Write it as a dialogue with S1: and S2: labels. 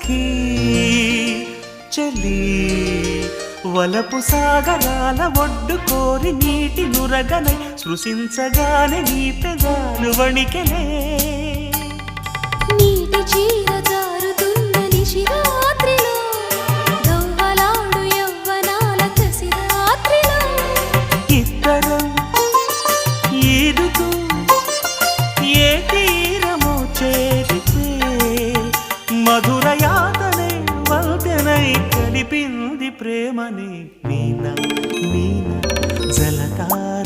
S1: సఖీ చలి వలపు సాగరాల ఒడ్డు కోరి నీటి నురగనై సృశించగానే నీ పెదాలు వణికెలే
S2: నీటి చీర జారుతున్న నిశిరాత్రిలో గవ్వలాడు యవ్వనాల కసిరాత్రిలో
S1: ఇద్దరం ఈదుతూ ఏ తీరమో చేరితే మధుర యాతనే వల్తెనై కలిపింది ప్రేమని మీనా మీనా జలతార